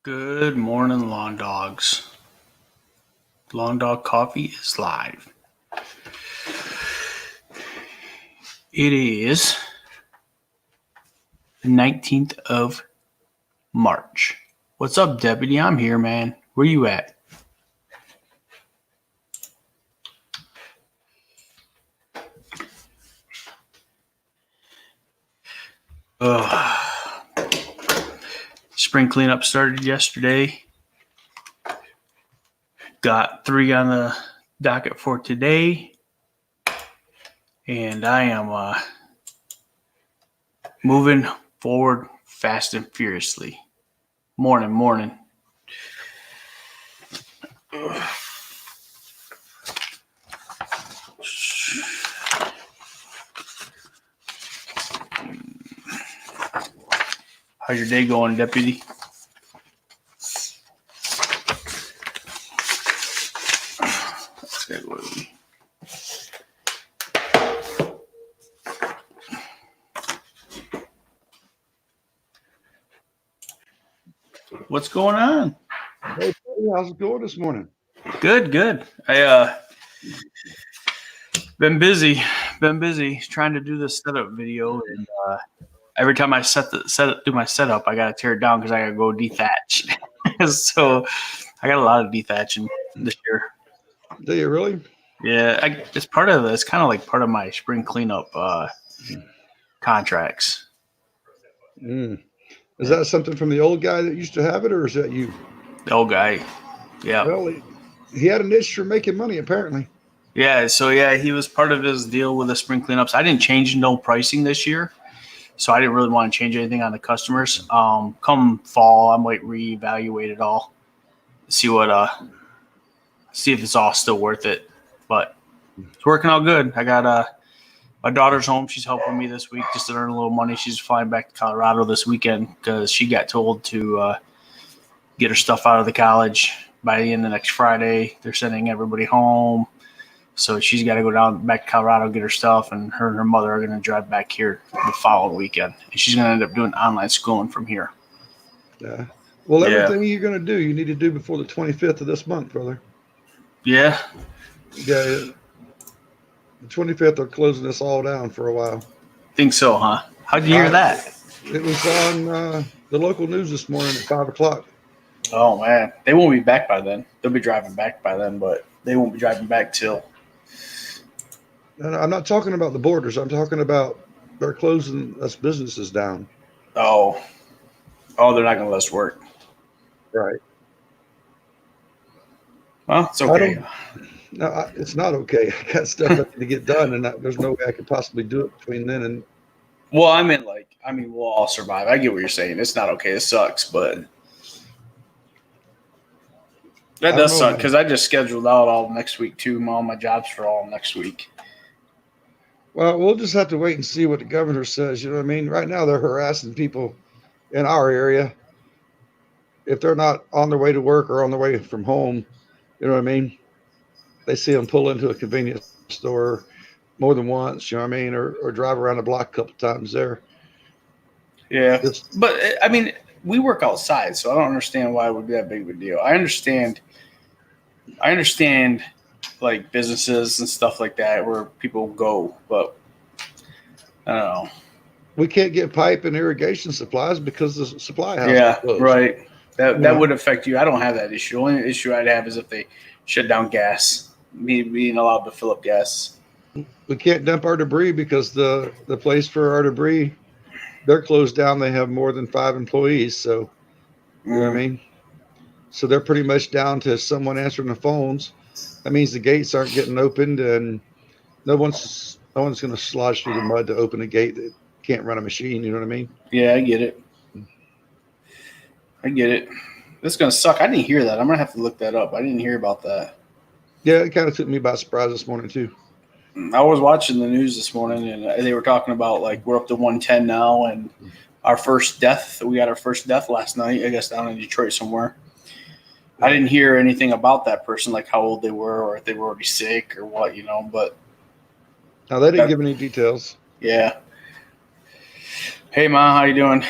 Good morning, lawn dogs. Lawn Dog Coffee is live. It is the 19th of March. What's up, Deputy? I'm here, man. Where you at? Spring cleanup started yesterday. Got 3 on the docket for today. And I am moving forward fast and furiously. Morning. How's your day going, Deputy? Let's get with me. What's going on? Hey, how's it going this morning? Good. I been busy trying to do this setup video, and every time I do my setup, I gotta tear it down because I gotta go dethatch. So I got a lot of dethatching this year. Do you really? Yeah, it's part of it's kind of like part of my spring cleanup contracts. Is that something from the old guy that used to have it, or is that you? The old guy. Yeah. Well, he had an itch for making money, apparently. Yeah, so he was part of his deal with the spring cleanups. I didn't change no pricing this year, so I didn't really want to change anything on the customers. Come fall, I might reevaluate it all, see if it's all still worth it. But it's working out good. I got my daughter's home. She's helping me this week just to earn a little money. She's flying back to Colorado this weekend because she got told to get her stuff out of the college by the end of next Friday. They're sending everybody home. So she's got to go back to Colorado, get her stuff, and her mother are going to drive back here the following weekend. And she's going to end up doing online schooling from here. Yeah. Well, everything you're going to do, you need to do before the 25th of this month, brother. Yeah. Yeah. The 25th, they're closing this all down for a while. Think so, huh? How'd you hear that? It was on the local news this morning at 5 o'clock. Oh, man. They won't be back by then. They'll be driving back by then, but they won't be driving back till. And I'm not talking about the borders. I'm talking about they're closing us businesses down. Oh, they're not going to let us work. Right. Well, it's okay. No, it's not okay. I got stuff to get done, and there's no way I could possibly do it between then and. Well, I mean, we'll all survive. I get what you're saying. It's not okay. It sucks, but that does suck because I just scheduled out all next week too. All my jobs for all next week. Well, we'll just have to wait and see what the governor says. You know what I mean? Right now, they're harassing people in our area. If they're not on their way to work or on their way from home, you know what I mean? They see them pull into a convenience store more than once, you know what I mean? Or drive around the block a couple times there. Yeah. But, I mean, we work outside, so I don't understand why it would be that big of a deal. I understand, like, businesses and stuff like that where people go, but I don't know. We can't get pipe and irrigation supplies because the supply house is closed. Right. That would affect you. I don't have that issue. The only issue I'd have is if they shut down gas, me being allowed to fill up gas. We can't dump our debris because the place for our debris, they're closed down. They have more than 5 employees. So, you know what I mean? So they're pretty much down to someone answering the phones. That means the gates aren't getting opened, and no one's going to slodge through the mud to open a gate that can't run a machine. You know what I mean? Yeah, I get it. This is going to suck. I didn't hear that. I'm going to have to look that up. I didn't hear about that. Yeah, it kind of took me by surprise this morning, too. I was watching the news this morning, and they were talking about, like, we're up to 110 now, and our first death. We got our first death last night, I guess, down in Detroit somewhere. I didn't hear anything about that person, like how old they were or if they were already sick or what, but. No, they didn't give any details. Yeah. Hey, Ma, how you doing?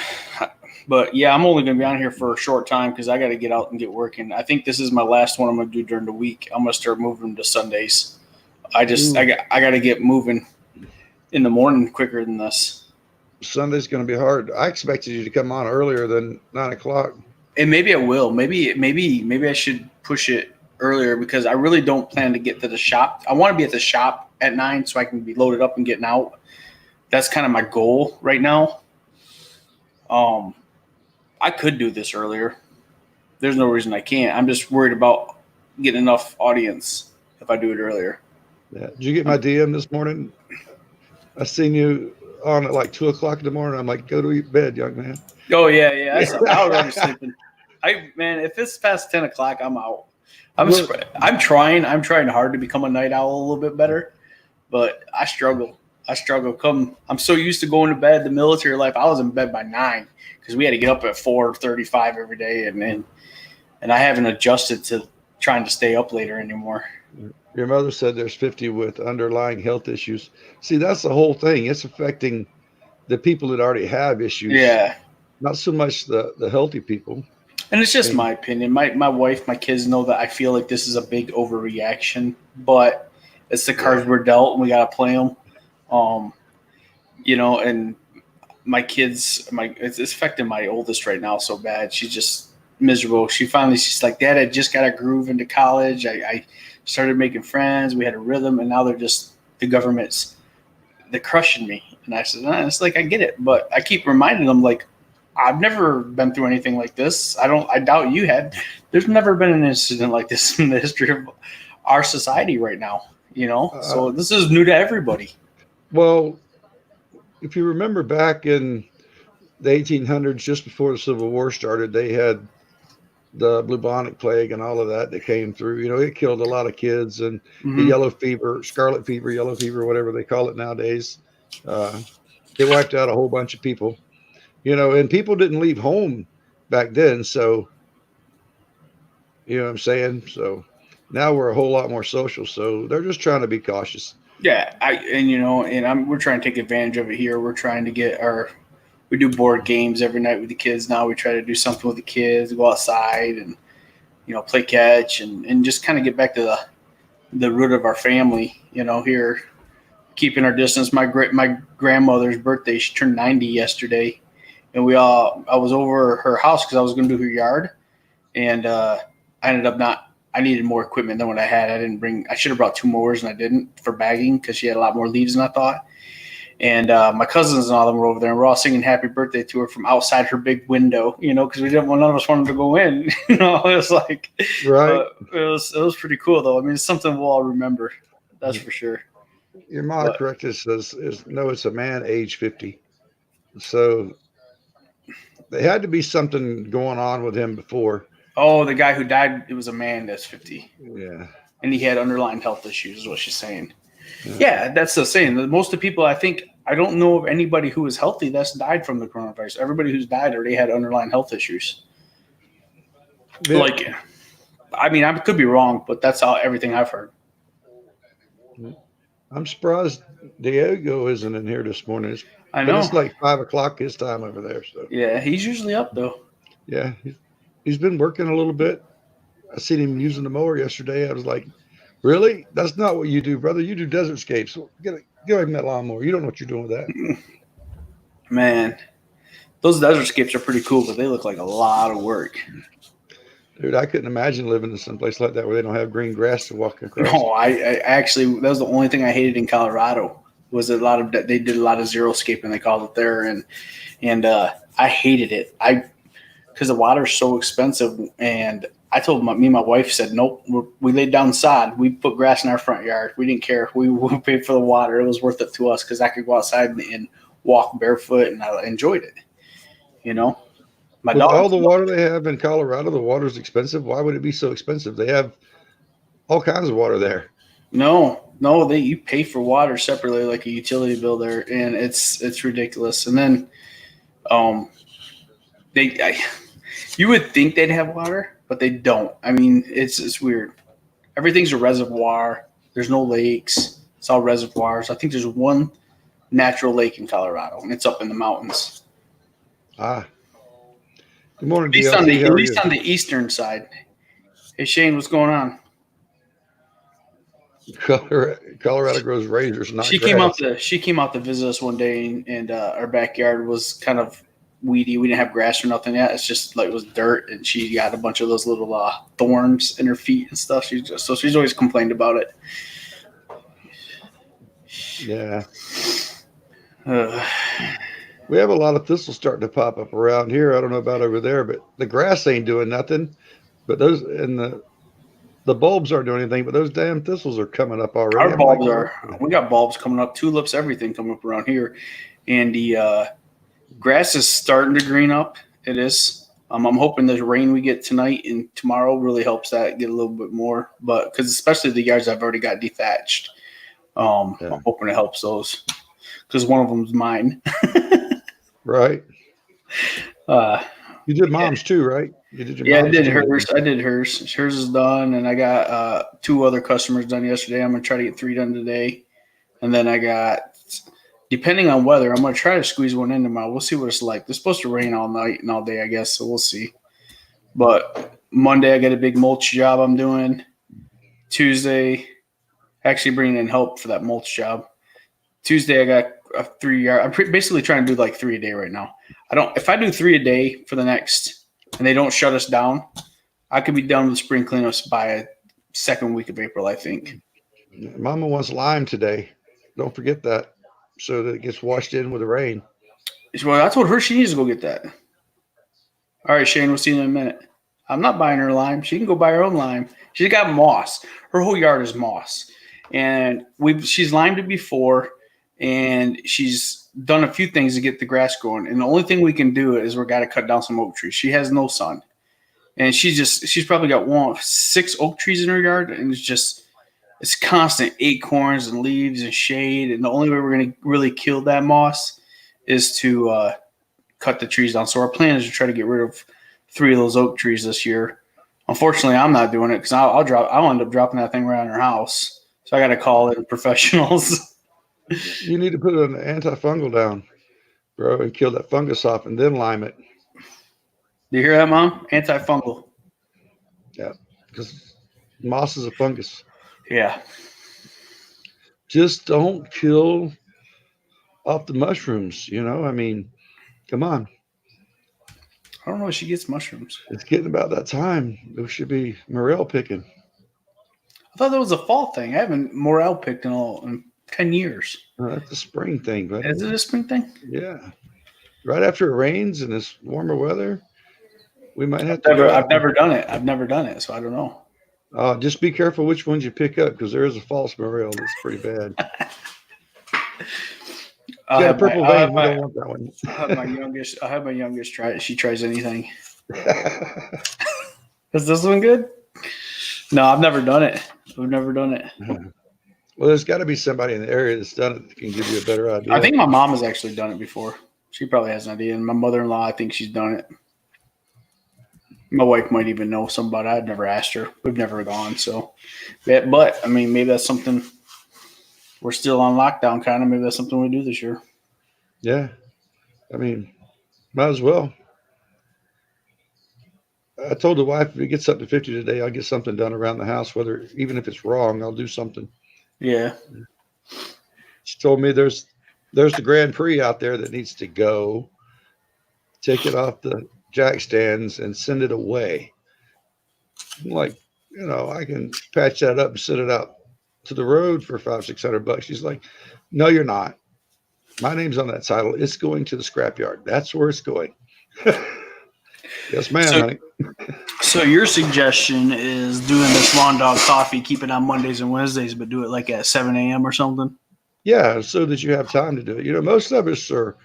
But yeah, I'm only going to be on here for a short time because I got to get out and get working. I think this is my last one I'm going to do during the week. I'm going to start moving to Sundays. I got to get moving in the morning quicker than this. Sunday's going to be hard. I expected you to come on earlier than 9 o'clock. And maybe I will. Maybe I should push it earlier because I really don't plan to get to the shop. I want to be at the shop at 9 so I can be loaded up and getting out. That's kind of my goal right now. I could do this earlier. There's no reason I can't. I'm just worried about getting enough audience if I do it earlier. Yeah. Did you get my DM this morning? I seen you on at like 2 o'clock in the morning. I'm like, go to bed, young man. Oh yeah. I was already sleeping. If it's past 10 o'clock, I'm out. I'm trying hard to become a night owl a little bit better, but I struggle. I'm so used to going to bed. The military life, I was in bed by 9 because we had to get up at 4:35 every day, and I haven't adjusted to trying to stay up later anymore. Your mother said there's 50 with underlying health issues. See, that's the whole thing. It's affecting the people that already have issues. Yeah. Not so much the healthy people. And it's just my opinion. My wife, my kids know that I feel like this is a big overreaction, but it's the cards we're dealt, and we got to play them. And my kids, it's affecting my oldest right now so bad. She's just miserable. She's like, Dad, I just got a groove into college. I started making friends. We had a rhythm, and now they're crushing me. And I said, it's like, I get it. But I keep reminding them, like, I've never been through anything like this. I doubt you had. There's never been an incident like this in the history of our society right now, so this is new to everybody. Well, if you remember back in the 1800s, just before the Civil War started, they had the bubonic plague and all of that came through. It killed a lot of kids, and the yellow fever, scarlet fever, yellow fever, whatever they call it nowadays. It wiped out a whole bunch of people, and people didn't leave home back then. So, you know what I'm saying? So now we're a whole lot more social. So they're just trying to be cautious. Yeah. We're trying to take advantage of it here. We're trying to we do board games every night with the kids. Now we try to do something with the kids, go outside and, play catch and just kind of get back to the root of our family, here, keeping our distance. My grandmother's birthday, she turned 90 yesterday. And I was over her house because I was going to do her yard. And I ended up I needed more equipment than what I had. I should have brought 2 mowers and I didn't for bagging because she had a lot more leaves than I thought. And my cousins and all them were over there, and we're all singing happy birthday to her from outside her big window, because none of us wanted to go in. It was like, right. It was pretty cool though. I mean, it's something we'll all remember. That's for sure. Your mom corrected says, no, it's a man age 50. So there had to be something going on with him before. Oh, the guy who died, it was a man that's 50. Yeah. And he had underlying health issues is what she's saying. Yeah, that's the saying. Most of the people, I don't know of anybody who is healthy that's died from the coronavirus. Everybody who's died already had underlying health issues. Yeah. I could be wrong, but that's everything I've heard. I'm surprised Diego isn't in here this morning. I know. But it's like 5 o'clock his time over there. So yeah, he's usually up though. Yeah, he's been working a little bit. I seen him using the mower yesterday. I was like, really? That's not what you do, brother. You do desert scapes. Get away from that lawnmower. You don't know what you're doing with that. Man, those desert scapes are pretty cool, but they look like a lot of work. Dude, I couldn't imagine living in some place like that where they don't have green grass to walk across. No, I actually, that was the only thing I hated in Colorado was they did a lot of xeriscaping, they called it there. And I hated it. Because the water's so expensive. And I told me and my wife said, nope, we laid down sod. We put grass in our front yard. We didn't care. We paid for the water. It was worth it to us because I could go outside and walk barefoot, and I enjoyed it. My dog. All the water they have in Colorado, the water's expensive. Why would it be so expensive? They have all kinds of water there. No, you pay for water separately, like a utility bill there, and it's ridiculous. And then, you would think they'd have water, but they don't. I mean, it's weird. Everything's a reservoir. There's no lakes. It's all reservoirs. I think there's one natural lake in Colorado, and it's up in the mountains. Good morning, At least on DLC. the How at are least you? on the eastern side. Hey Shane, what's going on? Colorado grows razors, not She came out grass. to visit us one day, and our backyard was kind of weedy. We didn't have grass or nothing yet. It's just like it was dirt, and she got a bunch of those little thorns in her feet and stuff. She's always complained about it. Yeah. Uh, We have a lot of thistles starting to pop up around here. I don't know about over there, but the grass ain't doing nothing. But those and the bulbs aren't doing anything, but those damn thistles are coming up already. our I'm like, bulbs are. We got bulbs coming up, tulips, everything coming up around here, and the grass is starting to green up. It is. I'm hoping the rain we get tonight and tomorrow really helps that get a little bit more. But because especially the yards I've already got dethatched, Yeah. I'm hoping it helps those. Because one of them's mine. right. Uh, You did mom's too, right? You did your yeah, I mom's did too. hers. I did hers. Hers is done, and I got 2 other customers done yesterday. I'm gonna try to get 3 done today, and then I got, depending on weather, I'm gonna try to squeeze one in tomorrow. We'll see what it's like. It's supposed to rain all night and all day, I guess. So we'll see. But Monday I got a big mulch job I'm doing. Tuesday, actually bringing in help for that mulch job. Tuesday I got a 3-yard. I'm basically trying to do like 3 a day right now. If I do 3 a day for the next, and they don't shut us down, I could be done with spring cleanups by a second week of April, I think. Mama wants lime today. Don't forget that, so that it gets washed in with the rain. Well, I told her she needs to go get that. All right, Shane, we'll see you in a minute. I'm not buying her lime. She can go buy her own lime. She's got moss. Her whole yard is moss. And she's limed it before, and she's done a few things to get the grass growing. And the only thing we can do is we're got to cut down some oak trees. She has no sun. And she's probably got 6 oak trees in her yard, and it's constant acorns and leaves and shade. And the only way we're going to really kill that moss is to cut the trees down. So our plan is to try to get rid of 3 of those oak trees this year. Unfortunately, I'm not doing it because I'll end up dropping that thing around her house. So I got to call in professionals. You need to put an antifungal down, bro, and kill that fungus off, and then lime it. Do you hear that, Mom? Antifungal. Yeah, because moss is a fungus. Yeah. Just don't kill off the mushrooms. I mean, come on. I don't know if she gets mushrooms. It's getting about that time. We should be morel picking. I thought that was a fall thing. I haven't morel picked in 10 years. That's a spring thing, but Is it a spring thing? yeah. Right after it rains and it's warmer weather, we might have to I've never done it. I've never done it, so I don't know. Just be careful which ones you pick up, because there is a false morel that's pretty bad. Yeah, purple vein. We don't want that one. I have my youngest try it. She tries anything. Is this one good? No, I've never done it. We've never done it. Well, there's got to be somebody in the area that's done it that can give you a better idea. I think my mom has actually done it before. She probably has an idea. And my mother-in-law, I think she's done it. My wife might even know somebody. I've never asked her. We've never gone. So, but I mean, maybe that's something. We're still on lockdown, kind of. Maybe that's something we do this year. Yeah, I mean, might as well. I told the wife, if we get something to 50 today, I'll get something done around the house. Even if it's wrong, I'll do something. Yeah. She told me there's the Grand Prix out there that needs to go. Take it off the jack stands and send it away. I'm like, I can patch that up and send it out to the road for $500-600. She's like, no, you're not. My name's on that title. It's going to the scrapyard. That's where it's going. Yes, ma'am, honey. So your suggestion is doing this Lawn Dog Coffee, keep it on Mondays and Wednesdays, but do it like at 7 a.m. or something? Yeah, so that you have time to do it. Most of us are.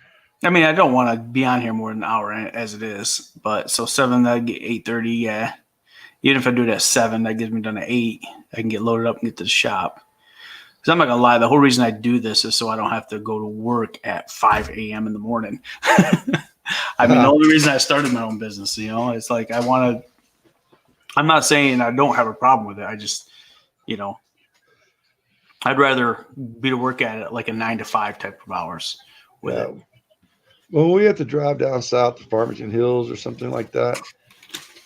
I mean, I don't want to be on here more than an hour as it is, but so 7, that'd get 8:30. Yeah. Even if I do it at 7, that gets me done at 8. I can get loaded up and get to the shop. Because I'm not going to lie, the whole reason I do this is so I don't have to go to work at 5 a.m. in the morning. I mean, the only reason I started my own business, it's like I'm not saying I don't have a problem with it. I just, I'd rather be to work at it like a 9 to 5 type of hours with it. when we have to drive down south to Farmington Hills or something like that,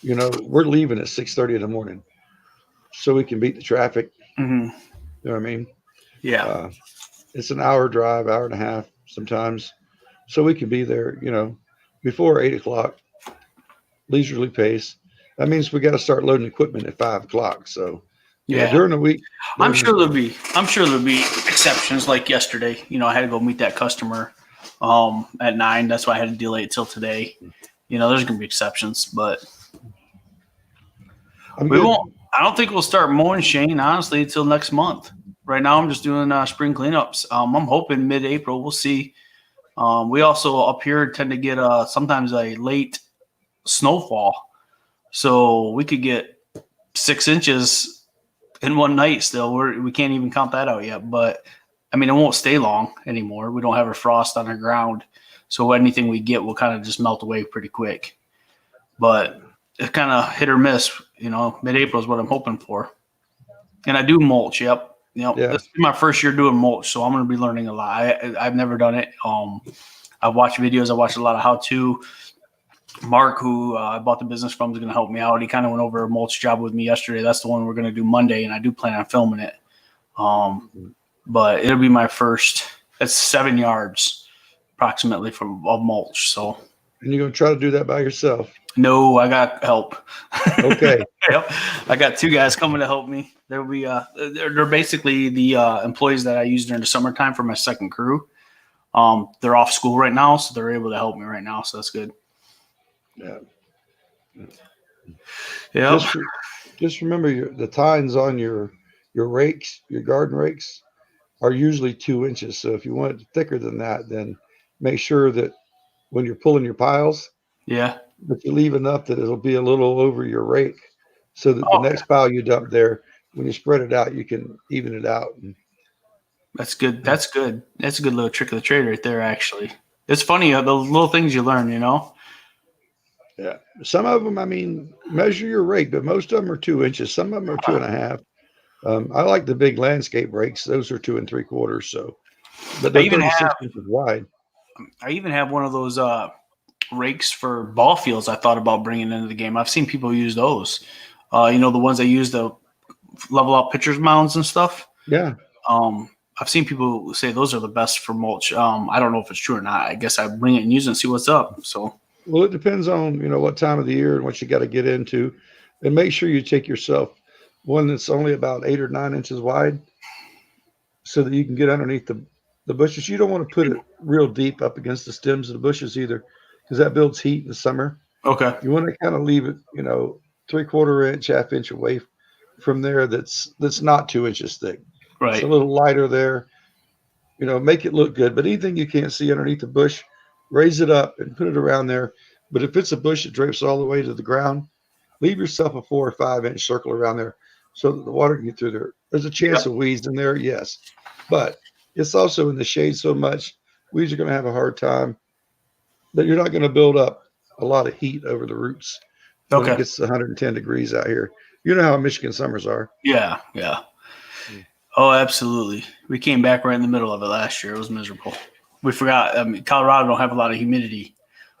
we're leaving at 6:30 in the morning so we can beat the traffic. Hmm. You know what I mean? Yeah. Uh, it's an hour drive, hour and a half sometimes, so we can be there, before 8 o'clock, leisurely pace. That means we got to start loading equipment at 5 o'clock. So, Yeah. during the week, I'm sure there'll be exceptions like yesterday. I had to go meet that customer at 9. That's why I had to delay it till today. There's gonna be exceptions, but I'm we good. won't. I don't think we'll start mowing, Shane, honestly, until next month. Right now, I'm just doing spring cleanups. I'm hoping mid-April. We'll see. We also up here tend to get sometimes a late snowfall, so we could get 6 inches in one night. Still, we can't even count that out yet. But I mean, it won't stay long anymore. We don't have a frost on the ground, so anything we get will kind of just melt away pretty quick. But it's kind of hit or miss. Mid-April is what I'm hoping for. And I do mulch. Yep. Yeah. This is my first year doing mulch, so I'm going to be learning a lot. I've never done it. I've watched videos. I watched a lot of how-to. Mark, who I bought the business from, is going to help me out. He kind of went over a mulch job with me yesterday. That's the one we're going to do Monday, and I do plan on filming it. But it'll be my first. It's 7 yards approximately of mulch. So. And you're going to try to do that by yourself? No, I got help. Okay. Yep. I got 2 guys coming to help me. They'll be they're basically the employees that I use during the summertime for my second crew. They're off school right now, so they're able to help me right now. So that's good. Yeah. Yeah. Just remember the tines on your rakes, your garden rakes, are usually 2 inches. So if you want it thicker than that, then make sure that when you're pulling your piles, Yeah. that you leave enough that it'll be a little over your rake, so that the next pile you dump there, when you spread it out, you can even it out. That's good. That's good. That's a good little trick of the trade right there, actually. It's funny, the little things you learn, Yeah. Some of them, I mean, measure your rake, but most of them are 2 inches. Some of them are 2.5. I like the big landscape rakes. Those are 2 3/4. So, but I they're even 36 have inches wide. one of those rakes for ball fields I thought about bringing into the game. I've seen people use those. The ones they use to level out pitchers mounds and stuff. Yeah. I've seen people say those are the best for mulch. I don't know if it's true or not. I guess I bring it and use it and see what's up. So, Well, it depends on, what time of the year and what you got to get into. And make sure you take yourself one that's only about 8 or 9 inches wide, so that you can get underneath the bushes. You don't want to put it real deep up against the stems of the bushes either, because that builds heat in the summer. okay. You want to kind of leave it, 3/4 inch, half inch away from there. That's not 2 inches thick. It's Right. a little lighter there. Make it look good. But anything you can't see underneath the bush, raise it up and put it around there. But if it's a bush that drapes all the way to the ground, leave yourself a 4 or 5 inch circle around there so that the water can get through there. There's a chance of weeds in there, yes, but it's also in the shade so much, weeds are going to have a hard time. But you're not going to build up a lot of heat over the roots when it Okay. gets 110 degrees out here. You know how Michigan summers are. Yeah. Yeah. Oh, absolutely. We came back right in the middle of it last year. It was miserable. We forgot. I mean, Colorado don't have a lot of humidity.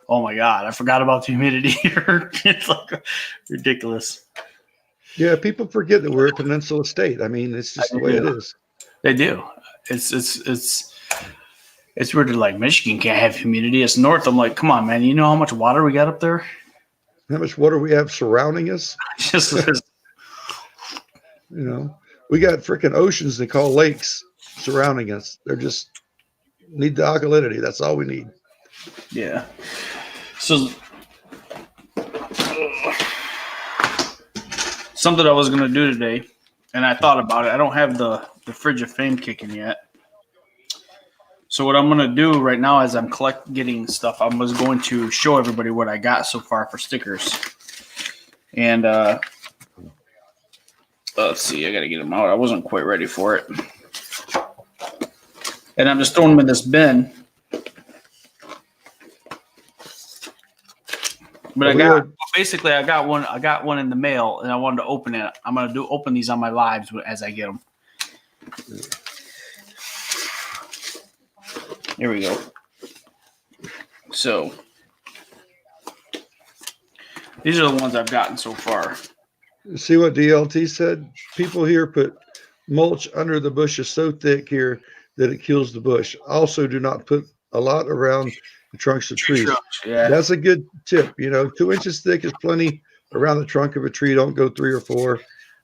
Oh my God, I forgot about the humidity here. It's like ridiculous. Yeah, people forget that we're a peninsula state. I mean, it's just the way it is. They do. It's weird. Like Michigan can't have humidity. It's north. I'm like, come on, man. You know how much water we got up there? How much water we have surrounding us? Just We got freaking oceans they call lakes surrounding us. They're just need the alkalinity. That's all we need. yeah. So something I was gonna do today, and I thought about it. I don't have the Fridge of Fame kicking yet. So what I'm gonna do right now, as I'm getting stuff, I was going to show everybody what I got so far for stickers. And let's see, I gotta get them out. I wasn't quite ready for it, and I'm just throwing them in this bin. But I got one. I got one in the mail, and I wanted to open it. I'm gonna open these on my lives as I get them. Here we go. So these are the ones I've gotten so far. See what DLT said? People here put mulch under the bushes so thick here that it kills the bush. Also, do not put a lot around the trunks of Tree trees. trunks, yeah. That's a good tip. 2 inches thick is plenty around the trunk of a tree. Don't go 3 or 4.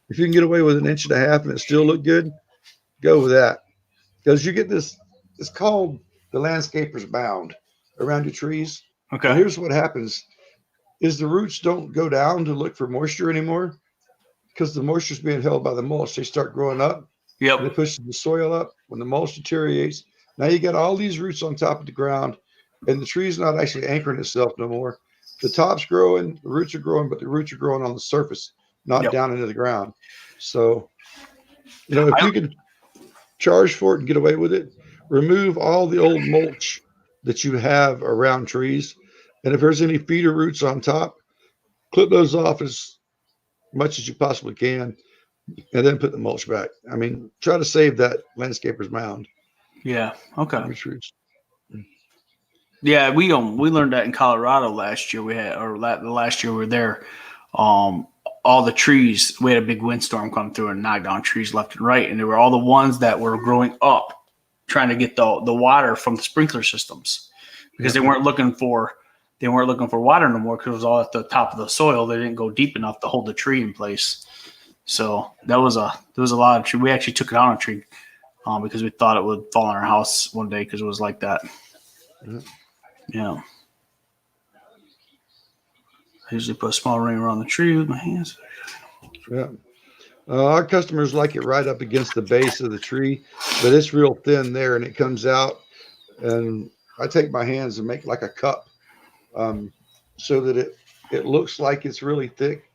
If you can get away with 1.5 inches and it still look good, go with that. Because you get this, it's called the landscaper's bound around your trees. Okay. And here's what happens is the roots don't go down to look for moisture anymore because the moisture is being held by the mulch. They start growing up. Yep. And it pushes the soil up. When the mulch deteriorates, now you got all these roots on top of the ground, and the tree's not actually anchoring itself no more. The top's growing, the roots are growing, but the roots are growing on the surface, not Yep. down into the ground. So, if you can charge for it and get away with it, remove all the old mulch that you have around trees. And if there's any feeder roots on top, clip those off as much as you possibly can, and then put the mulch back. I mean, try to save that landscaper's mound. Yeah. Okay. Your trees. Yeah, we learned that in Colorado last year. The last year we were there. All the trees, we had a big windstorm come through and knock down trees left and right, and they were all the ones that were growing up, trying to get the water from the sprinkler systems, because they weren't looking for water no more because it was all at the top of the soil. They didn't go deep enough to hold the tree in place. So there was a lot of tree. We actually took it out on a tree because we thought it would fall on our house one day because it was like that. Mhm. Yeah. I usually put a small ring around the tree with my hands. Yeah. Our customers like it right up against the base of the tree, but it's real thin there, and it comes out. And I take my hands and make like a cup, so that it looks like it's really thick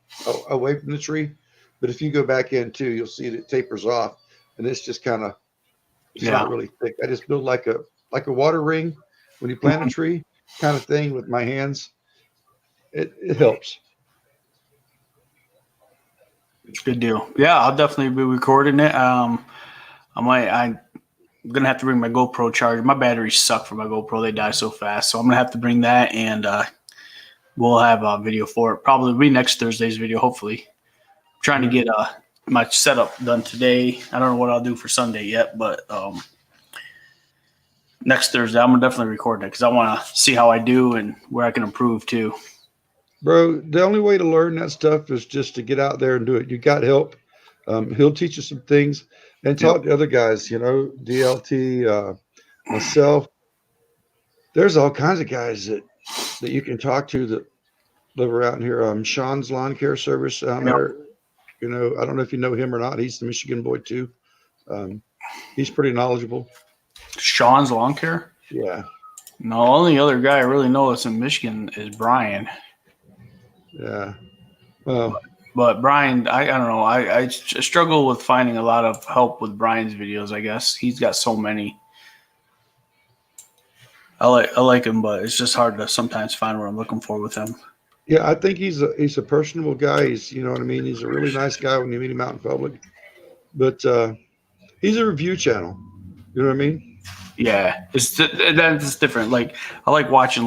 away from the tree. But if you go back in too, you'll see that it tapers off, and it's just kind of it's not really thick. I just build like a water ring when you plant a tree kind of thing with my hands. It helps. Good deal. Yeah, I'll definitely be recording it. I'm gonna have to bring my GoPro charger. My batteries suck for my GoPro; they die so fast. So I'm gonna have to bring that, and we'll have a video for it. Probably be next Thursday's video. Hopefully, I'm trying to get my setup done today. I don't know what I'll do for Sunday yet, but next Thursday I'm gonna definitely record it because I want to see how I do and where I can improve too. Bro, the only way to learn that stuff is just to get out there and do it. You got help. He'll teach you some things and talk to other guys, DLT, myself. There's all kinds of guys that you can talk to that live around here. Sean's Lawn Care Service down there. I don't know if you know him or not. He's the Michigan boy too. He's pretty knowledgeable. Sean's Lawn Care? Yeah. No, only other guy I really know that's in Michigan is Brian. Yeah. Well, but Brian, I don't know. I struggle with finding a lot of help with Brian's videos. I guess he's got so many. I like him, but it's just hard to sometimes find what I'm looking for with him. Yeah, I think he's a personable guy. He's, you know what I mean. He's a really nice guy when you meet him out in public. But he's a review channel. You know what I mean? Yeah, that's different. Like I like watching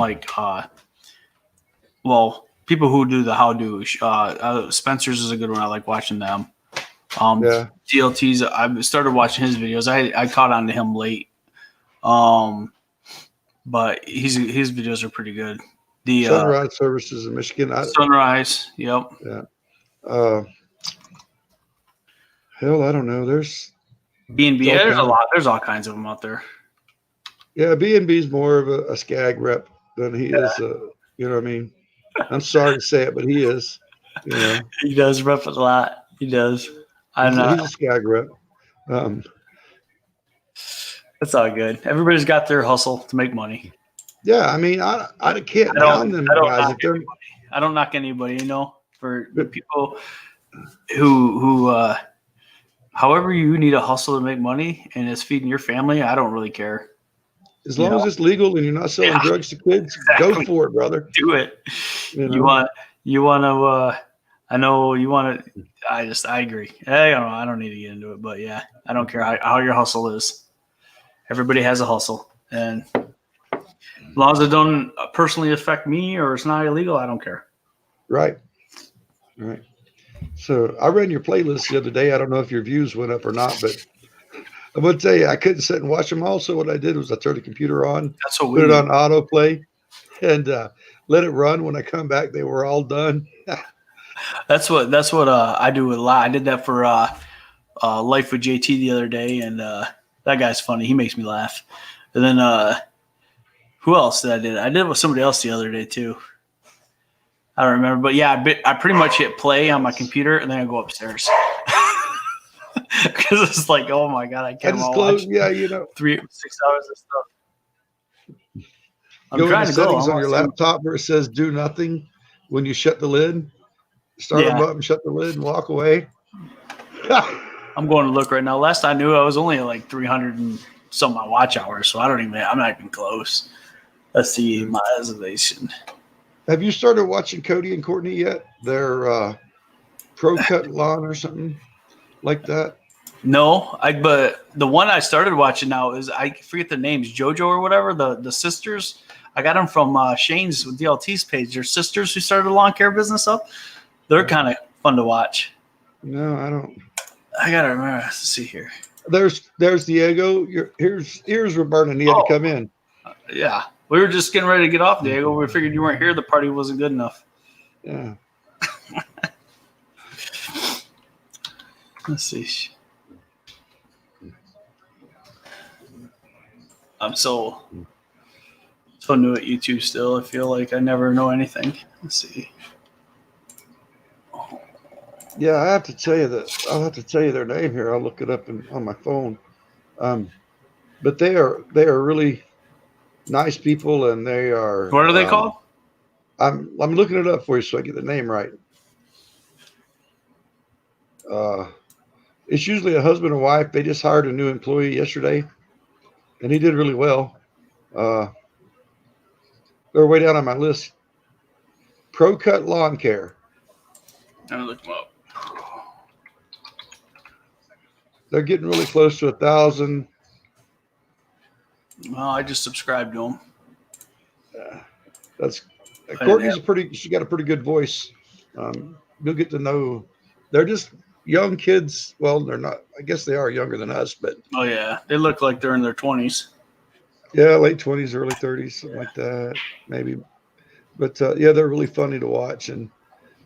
people who do the how-do. Spencer's is a good one. I like watching them. Yeah. DLT's. I started watching his videos. I caught on to him late. But his videos are pretty good. The Sunrise Services in Michigan. Sunrise. Yep. Yeah. Hell, I don't know. There's B&B. There's a lot. There's all kinds of them out there. Yeah, B&B is more of a skag rep than he is. You know what I mean? I'm sorry to say it, but he is. He does rep a lot. He does. He's a skag rep. That's all good. Everybody's got their hustle to make money. Yeah, I mean, I can't down them guys. I don't knock anybody, for the people who however you need a hustle to make money and it's feeding your family, I don't really care. As long as it's legal and you're not selling drugs to kids, go for it, brother. Do it. You want to I know you want to. I agree. I don't need to get into it, but yeah, I don't care how your hustle is. Everybody has a hustle, and As long as it don't personally affect me or it's not illegal, I don't care. Right. Right. So I ran your playlist the other day. I don't know if your views went up or not, but I'm gonna tell you, I couldn't sit and watch them all. So what I did was I turned the computer on, That's what we put it do. on autoplay, and let it run. When I come back, they were all done. That's what I do a lot. I did that for Life with JT the other day, and that guy's funny. He makes me laugh. And then who else did I did? I did it with somebody else the other day too. I don't remember, but yeah, I pretty much hit play on my computer and then I go upstairs because it's like, oh my god, I I can't just watch closed. Yeah, you know, 6 hours of stuff. I'm go trying into to go. settings I on want your to see. laptop where it says "Do nothing" when you shut the lid. Start them Yeah, up and shut the lid and walk away. I'm going to look right now. Last I knew, I was only at like 300 and some my watch hours, so I'm not even close. Let's see my reservation. Have you started watching Cody and Courtney yet? Their Pro Cut Lawn or something like that. No, but the one I started watching now is I forget the names, JoJo or whatever. The sisters, I got them from Shane's with DLT's page. They're sisters who started a lawn care business up. They're kind of fun to watch. No, I don't. I gotta remember. Let's see here. There's Diego. Here's Roberta, and he had to Oh, come in. yeah. We were just getting ready to get off, Diego. We figured you weren't here. The party wasn't good enough. Yeah. Let's see. I'm so new at YouTube still. I feel like I never know anything. Let's see. Yeah, I have to tell you that. I'll have to tell you their name here. I'll look it up on my phone. But they are really nice people, and they are. What are they called? I'm looking it up for you so I get the name right. It's usually a husband and wife. They just hired a new employee yesterday, and he did really well. They're way down on my list. Pro Cut Lawn Care. I'm gonna look them up. They're getting really close to 1,000. Well, I just subscribed to them. That's Courtney's she got a pretty good voice. You'll get to know. They're just young kids. Well, they're not. I guess they are younger than us, but Oh yeah, they look like they're in their 20s. yeah, late 20s, early 30s, something like that, maybe. But yeah, they're really funny to watch, and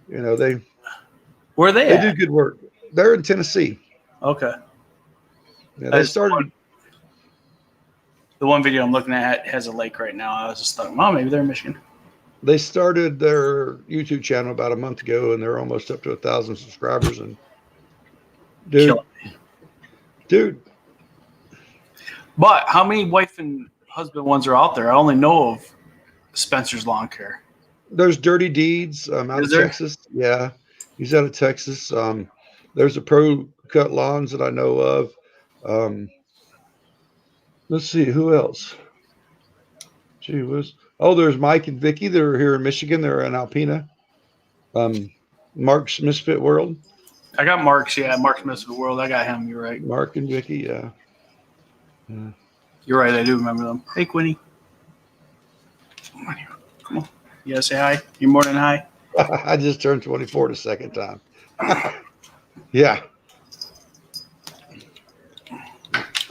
you know they Where are they they at? do good work. They're in Tennessee. Okay. Yeah, they started. The one video I'm looking at has a lake right now. I was just thinking, well, maybe they're in Michigan. They started their YouTube channel about a month ago, and they're almost up to 1,000 subscribers. And dude. But how many wife and husband ones are out there? I only know of Spencer's Lawn Care. There's Dirty Deeds out of Texas. Yeah, he's out of Texas. There's a Pro Cut Lawns that I know of. Let's see who else. Gee whiz. Oh, there's Mike and Vicky. They're here in Michigan. They're in Alpena. Mark's Misfit World. I got Mark's. Yeah, Mark's Misfit World. I got him. You're right. Mark and Vicky. Yeah. You're right. I do remember them. Hey, Quinny. Come on. You gotta say hi. You're more than hi. I just turned 24 the second time. Yeah.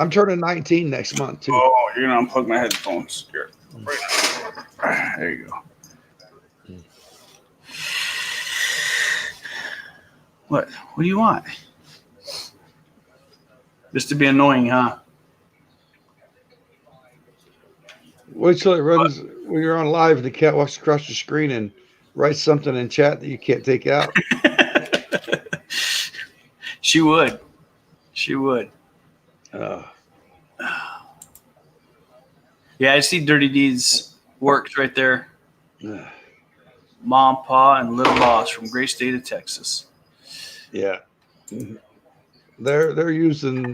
I'm turning 19 next month too. Oh, you're gonna unplug my headphones. Here. There you go. What do you want? Just to be annoying, huh? Wait till it runs when you're on live and the cat walks across the screen and writes something in chat that you can't take out. She would. Yeah, I see Dirty Deeds works right there. Mom, Pa, and Little Boss from great state of Texas. Yeah. They're using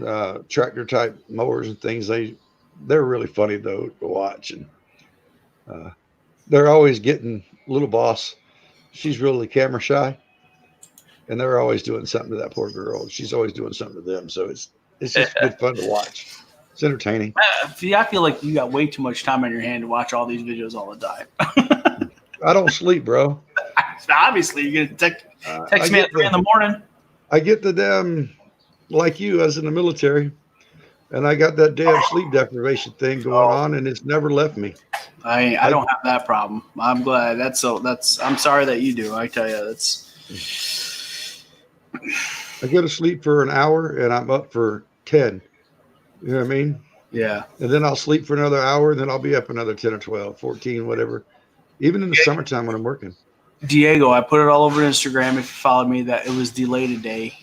tractor type mowers and things. They're really funny though to watch, and they're always getting Little Boss. She's really camera shy, and they're always doing something to that poor girl. She's always doing something to them. So it's just good fun to watch. It's entertaining. I feel like you got way too much time on your hand to watch all these videos all the time. I don't sleep, bro. Obviously, you're gonna text me at 3 in the morning. I get the damn, like you, I was in the military, and I got that damn sleep deprivation thing going on, and it's never left me. I don't have that problem. I'm glad. I'm sorry that you do. I tell you, I go to sleep for an hour, and I'm up for 10. You know what I mean? Yeah. And then I'll sleep for another hour, and then I'll be up another 10 or 12, 14, whatever. Even in the summertime when I'm working. Diego, I put it all over Instagram. If you followed me, that it was delayed a day.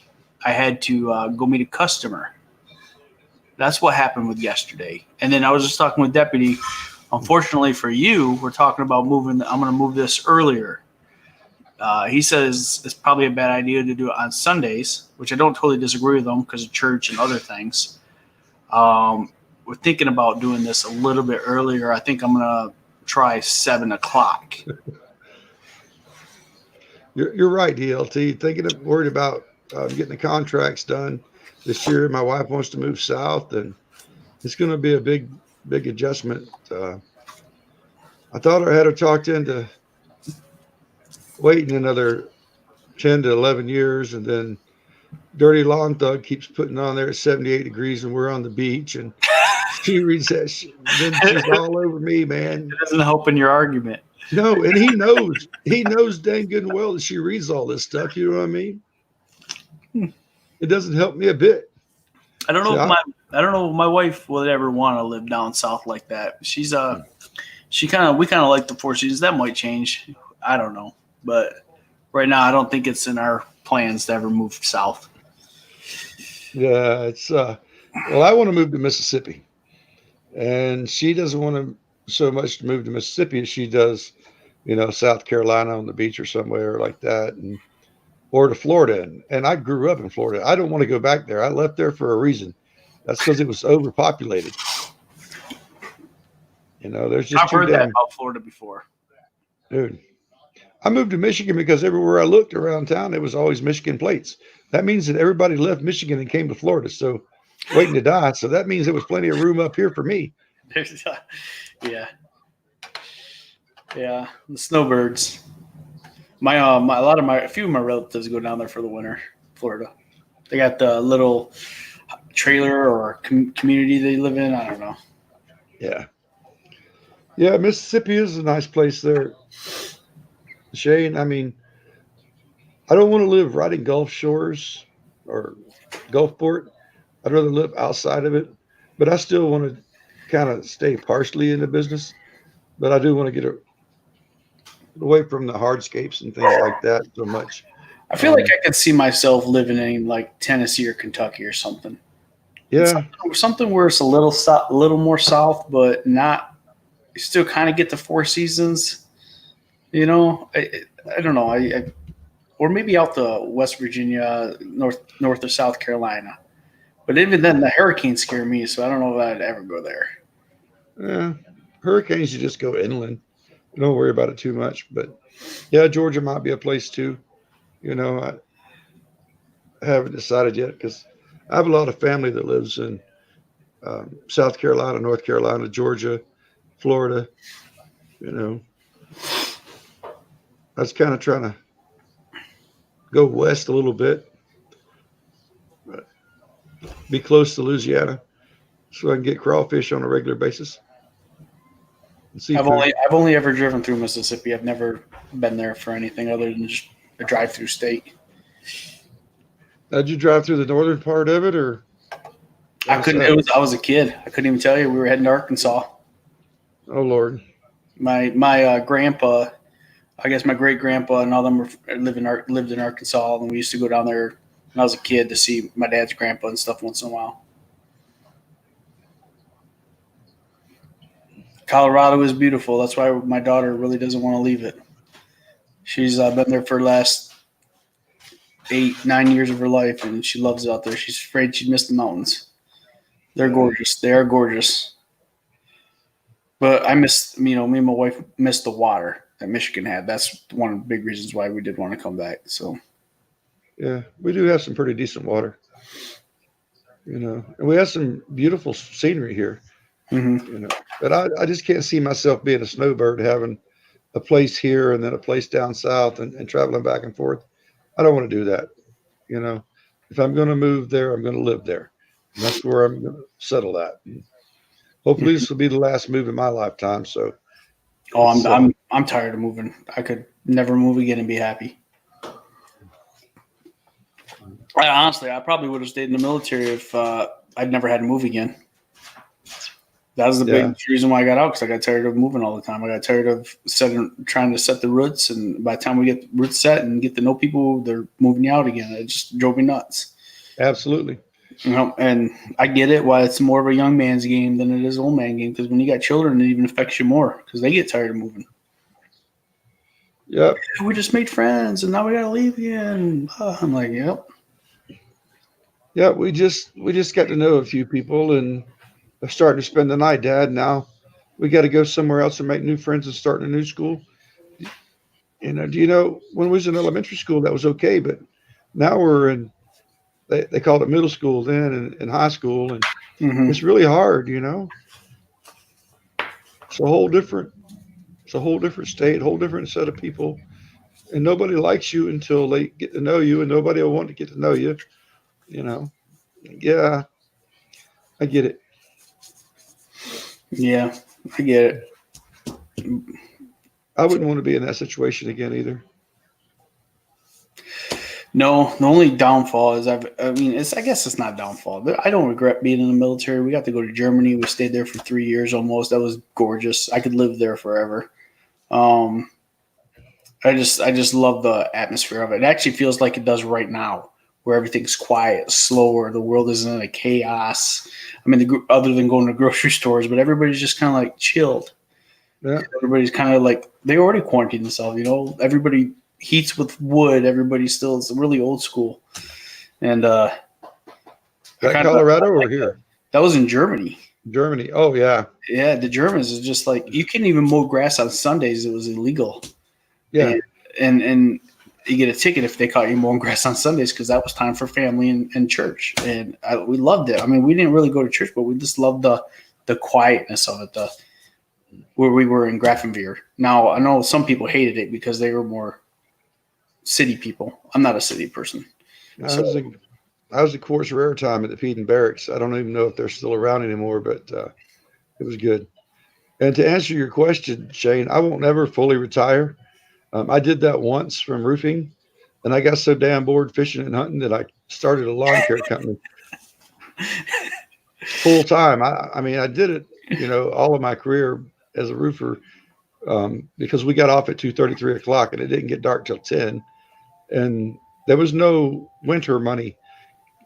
I had to go meet a customer. That's what happened with yesterday. And then I was just talking with Deputy. Unfortunately for you, we're talking about moving. I'm going to move this earlier. He says it's probably a bad idea to do it on Sundays, which I don't totally disagree with him because of church and other things. We're thinking about doing this a little bit earlier. I think I'm going to try 7 o'clock. You're right, DLT. Worried about getting the contracts done this year. My wife wants to move south, and it's going to be a big adjustment. I thought I had her talked into waiting another 10 to 11 years, and then Dirty Lawn Thug keeps putting on there at 78 degrees, and we're on the beach, and she reads that shit. Then she's all over me, man. It doesn't help in your argument. No, and he knows dang good and well that she reads all this stuff. You know what I mean? It doesn't help me a bit. I don't know if my wife would ever want to live down south like that. We kind of like the Four Seasons. That might change. I don't know, but right now I don't think it's in our plans to ever move south. Yeah, it's well, I want to move to Mississippi, and she doesn't want to so much to move to Mississippi as she does, South Carolina on the beach or somewhere like that, or to Florida. And I grew up in Florida. I don't want to go back there. I left there for a reason. That's because it was overpopulated. There's just I've heard that about Florida before. Dude, I moved to Michigan because everywhere I looked around town, it was always Michigan plates. That means that everybody left Michigan and came to Florida. So waiting to die. So that means there was plenty of room up here for me. Yeah. The snowbirds. A few of my relatives go down there for the winter, Florida. They got the little trailer or community they live in. I don't know. Yeah, Mississippi is a nice place there, Shane. I mean, I don't want to live right in Gulf Shores or Gulfport. I'd rather live outside of it, but I still want to kind of stay partially in the business. But I do want to get away from the hardscapes and things like that so much. I feel like I could see myself living in like Tennessee or Kentucky or something. Yeah, something where it's a little more south, but not. You still kind of get the Four Seasons. I don't know. Or maybe out to West Virginia, north of South Carolina. But even then, the hurricanes scare me, so I don't know if I'd ever go there. Yeah, hurricanes, you just go inland. You don't worry about it too much. But, yeah, Georgia might be a place too. I haven't decided yet because I have a lot of family that lives in South Carolina, North Carolina, Georgia, Florida. I was kind of trying to go west a little bit, but be close to Louisiana so I can get crawfish on a regular basis. I've only ever driven through Mississippi. I've never been there for anything other than just a drive-through state. Did you drive through the northern part of it, or? I couldn't. I was a kid. I couldn't even tell you. We were heading to Arkansas. Oh Lord. My grandpa, I guess my great grandpa and all them lived in Arkansas, and we used to go down there when I was a kid to see my dad's grandpa and stuff once in a while. Colorado is beautiful. That's why my daughter really doesn't want to leave it. She's been there for the last 8-9 years of her life, and she loves it out there. She's afraid she'd miss the mountains. They're gorgeous. They are gorgeous. But I miss, me and my wife missed the water that Michigan had. That's one of the big reasons why we did want to come back. So, yeah, we do have some pretty decent water. And we have some beautiful scenery here, Hmm. but I just can't see myself being a snowbird, having a place here and then a place down south and traveling back and forth. I don't want to do that. You know, if I'm going to move there, I'm going to live there. And that's where I'm going to settle at. And hopefully, this will be the last move in my lifetime. So Oh, it's, I'm tired of moving. I could never move again and be happy. I probably would have stayed in the military if I'd never had to move again. That was the yeah, big reason why I got out, because I got tired of moving all the time. I got tired of trying to set the roots, and by the time we get the roots set and get to know people, they're moving you out again. It just drove me nuts. absolutely. And I get it why it's more of a young man's game than it is an old man game, because when you got children, it even affects you more because they get tired of moving. Yep. We just made friends, and now we got to leave again. I'm like, yep. Yeah, we just got to know a few people and are starting to spend the night, Dad. Now we got to go somewhere else and make new friends and start in a new school. Do you know when we was in elementary school that was okay, but now we're in they called it middle school then and high school, and Hmm. it's really hard. It's a whole different state, whole different set of people, and nobody likes you until they get to know you, and nobody will want to get to know you. You know, yeah, I get it. Yeah, I get it. I wouldn't want to be in that situation again either. No, the only downfall is I guess it's not downfall. I don't regret being in the military. We got to go to Germany. We stayed there for 3 years almost. That was gorgeous. I could live there forever. Um, I just love the atmosphere of it. It actually feels like it does right now, where everything's quiet, slower. The world isn't in a chaos. I mean, other than going to grocery stores, but everybody's just kind of like chilled. Yeah, Everybody's kind of like they already quarantined themselves. Everybody heats with wood. Everybody still it's really old school, and I that kind of Colorado like or that. here, That was in Germany. Germany. Oh yeah, Yeah, the Germans is just like you couldn't even mow grass on Sundays. It was illegal, yeah. and and you get a ticket if they caught you mowing grass on Sundays because that was time for family and church, and we loved it. I mean, we didn't really go to church, but we just loved the quietness of it. Where we were in Grafenwehr. Now I know some people hated it because they were more city people. I'm not a city person, I so was a I was a course rare time at the Peden Barracks. I don't even know if they're still around anymore, but it was good. And to answer your question, Shane, I won't ever fully retire. I did that once from roofing, and I got so damn bored fishing and hunting that I started a lawn care company full time. I mean, I did it, all of my career as a roofer because we got off at 2:30, 3 o'clock, and it didn't get dark till 10. And there was no winter money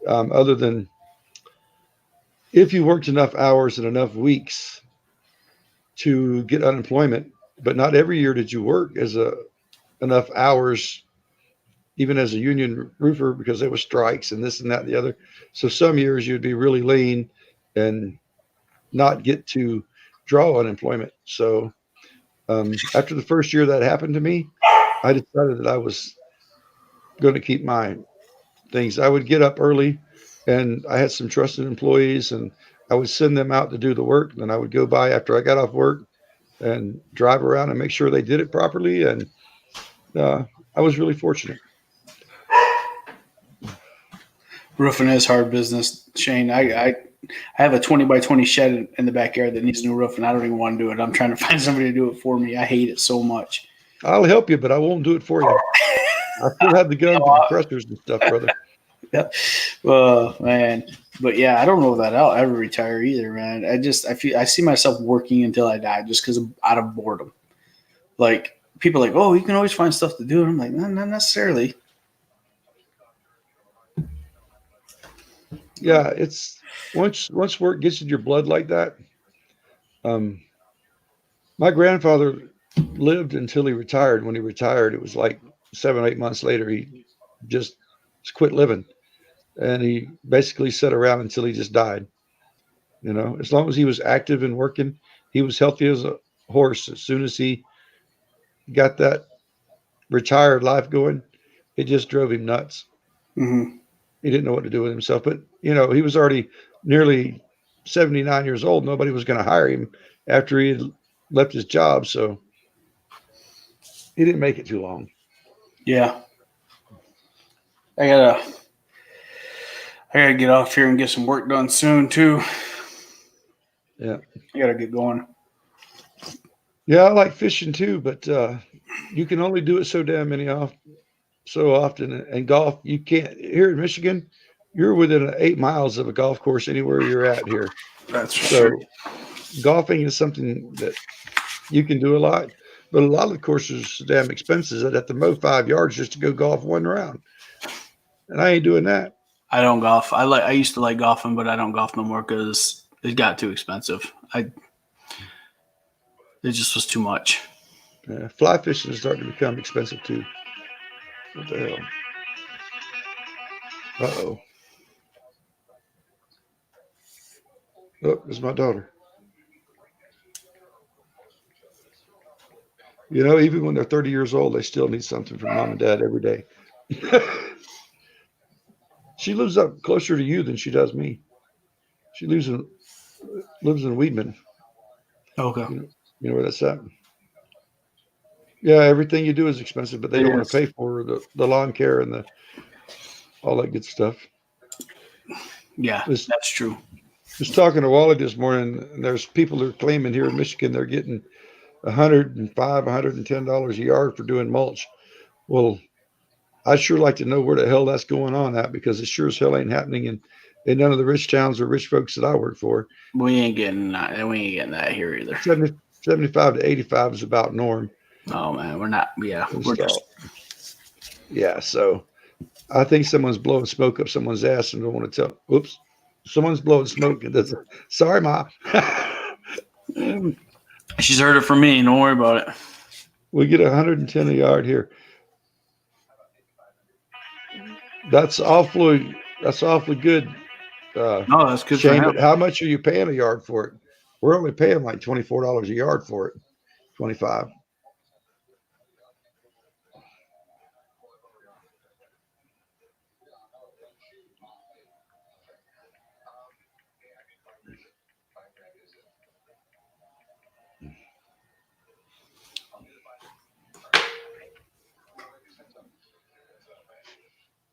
other than if you worked enough hours and enough weeks to get unemployment. But not every year did you work as a enough hours, even as a union roofer, because there was strikes and this and that and the other. So some years you'd be really lean and not get to draw unemployment. So after the first year that happened to me, I decided that I was going to keep my things. I would get up early, and I had some trusted employees, and I would send them out to do the work. Then I would go by after I got off work and drive around and make sure they did it properly. And uh, I was really fortunate. roofing is hard business, Shane. I have a 20 by 20 shed in the backyard that needs new roof, and I don't even want to do it. I'm trying to find somebody to do it for me. I hate it so much. I'll help you, but I won't do it for you. I still have the guns and compressors and stuff, brother. Yeah. Oh man, but yeah, I don't know that I'll ever retire either, man. I see myself working until I die just because out of boredom. Like people are like, oh, you can always find stuff to do, and I'm like, no, not necessarily. Yeah, it's once work gets in your blood like that. Um, my grandfather lived until he retired. When he retired, it was like 7 or 8 months later. He just quit living, and he basically sat around until he just died. As long as he was active and working, he was healthy as a horse. As soon as he got that retired life going, it just drove him nuts. Mm-hmm. He didn't know what to do with himself. But you know, he was already nearly 79 years old. Nobody was going to hire him after he had left his job, so he didn't make it too long. Yeah. I gotta get off here and get some work done soon too. Yeah. I gotta get going. Yeah, I like fishing too, but you can only do it so damn so often. And golf, you can't. Here in Michigan, you're within 8 miles of a golf course anywhere you're at here. That's for So sure. golfing is something that you can do a lot, but a lot of the courses are so damn expensive that I have to mow 5 yards just to go golf one round, and I ain't doing that. I don't golf. I used to like golfing, but I don't golf no more because it got too expensive. It just was too much. Fly fishing is starting to become expensive too. What the hell? Uh-oh. Oh, there's my daughter. You know, even when they're 30 years old, they still need something from mom and dad every day. She lives up closer to you than she does me. She lives in Weedman. Okay. You know where that's at? Yeah, everything you do is expensive, but they It don't want is. to pay for the lawn care and all that good stuff. Yeah, Was that's true. was talking to Wally this morning, and there's people that are claiming here in Michigan they're getting $105, $110 a yard for doing mulch. Well, I'd sure like to know where the hell that's going on at because it sure as hell ain't happening in none of the rich towns or rich folks that I work for. We ain't getting that. We ain't getting that here either. 75 to 85 is about norm Oh man, we're not. Yeah, we're just. installed. Yeah, so I think someone's blowing smoke up someone's ass and don't want to tell. Whoops, someone's blowing smoke and doesn't. Sorry, ma. She's heard it from me. Don't worry about it. We get 110 a yard here. That's awfully. That's awfully good, No, that's good for Shane. him. But how much are you paying a yard for it? We're only paying like $24 a yard for it. 25.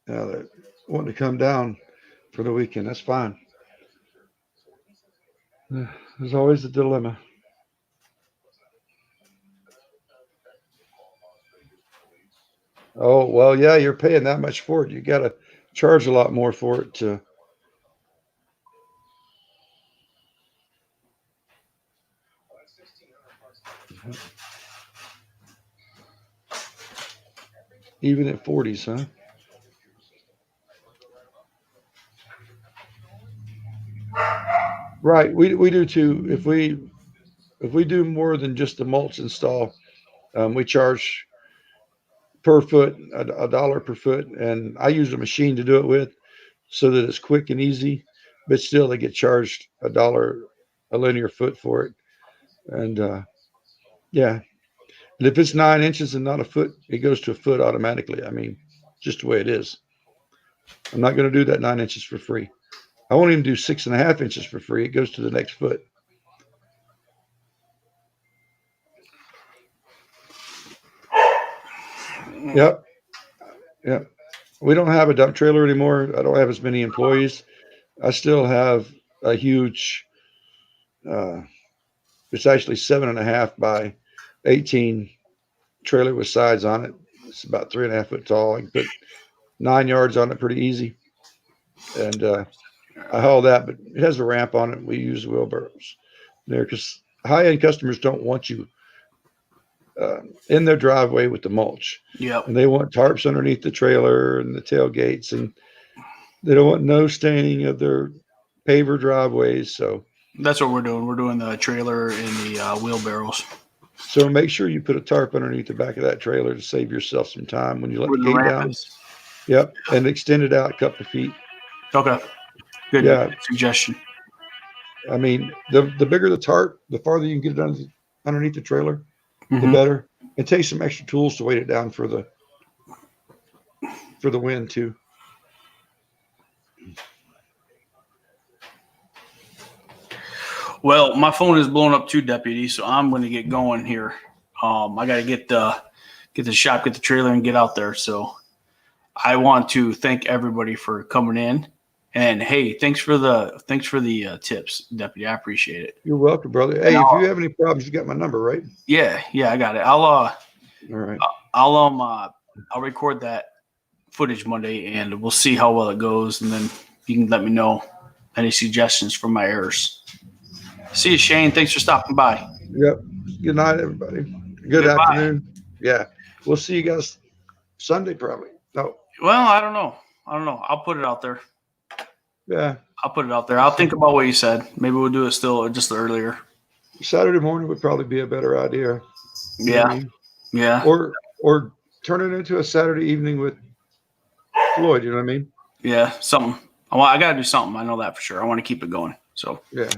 Now they're wanting to come down for the weekend. That's fine. There's always a dilemma. Oh, well, yeah, you're paying that much for it. You got to charge a lot more for it to. Even at 40s, huh? Right. We do too. If we do more than just the mulch install, we charge per foot a dollar per foot, and I use a machine to do it with, so that it's quick and easy. But still, they get charged a dollar a linear foot for it, and yeah. And if it's 9 inches and not a foot, it goes to a foot automatically. I mean, just the way it is. I'm not going to do that 9 inches for free. I won't even do 6.5 inches for free. It goes to the next foot. Yep. Yep. We don't have a dump trailer anymore. I don't have as many employees. I still have a huge, uh, it's actually 7.5 by 18 trailer with sides on it. It's about 3.5 foot tall. I can put 9 yards on it pretty easy. And I haul that, but it has a ramp on it. We use wheelbarrows there because high end customers don't want you in their driveway with the mulch. Yep. And they want tarps underneath the trailer and the tailgates, and they don't want no staining of their paver driveways. So That's what we're doing. We're doing the trailer and the wheelbarrows. so make sure you put a tarp underneath the back of that trailer to save yourself some time when you let Where the the gate ramp down. is. Yep, and extend it out a couple of feet. Okay. Good Yeah, suggestion. I mean the bigger the tarp, the farther you can get it underneath the trailer, the Mm-hmm. better. It takes some extra tools to weight it down for the wind too. Well, my phone is blowing up too, deputy, so I'm going to get going here. I got to get the shop, get the trailer, and get out there. So I want to thank everybody for coming in, and hey, thanks for the tips, deputy. I appreciate it. You're welcome, brother. Hey, if you have any problems, you got my number, right? Yeah, I got it. All right. I'll record that footage Monday, and we'll see how well it goes, and then you can let me know any suggestions for my errors. See you, Shane. Thanks for stopping by. Yep. Good night, everybody. Good Goodbye. afternoon. Yeah. We'll see you guys Sunday, probably. No. Well, I don't know. I'll put it out there. Yeah. I'll think about what you said. Maybe we'll do it still just earlier. Saturday morning would probably be a better idea. You know what I mean? Yeah. Or turn it into a Saturday evening with Floyd. You know what I mean? Yeah. Something. I got to do something. I know that for sure. I want to keep it going. So. Yeah.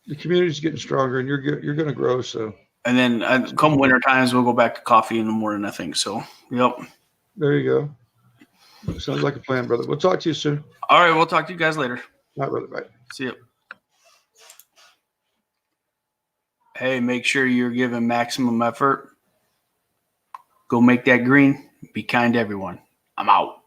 The community's getting stronger, and you're going to grow. So. And then come winter times, we'll go back to coffee in the morning, I think. So. Yep. There you go. Sounds like a plan, brother. We'll talk to you soon. All right. We'll talk to you guys later. All right, brother. Bye. See you. Hey, make sure you're giving maximum effort. Go make that green. Be kind to everyone. I'm out.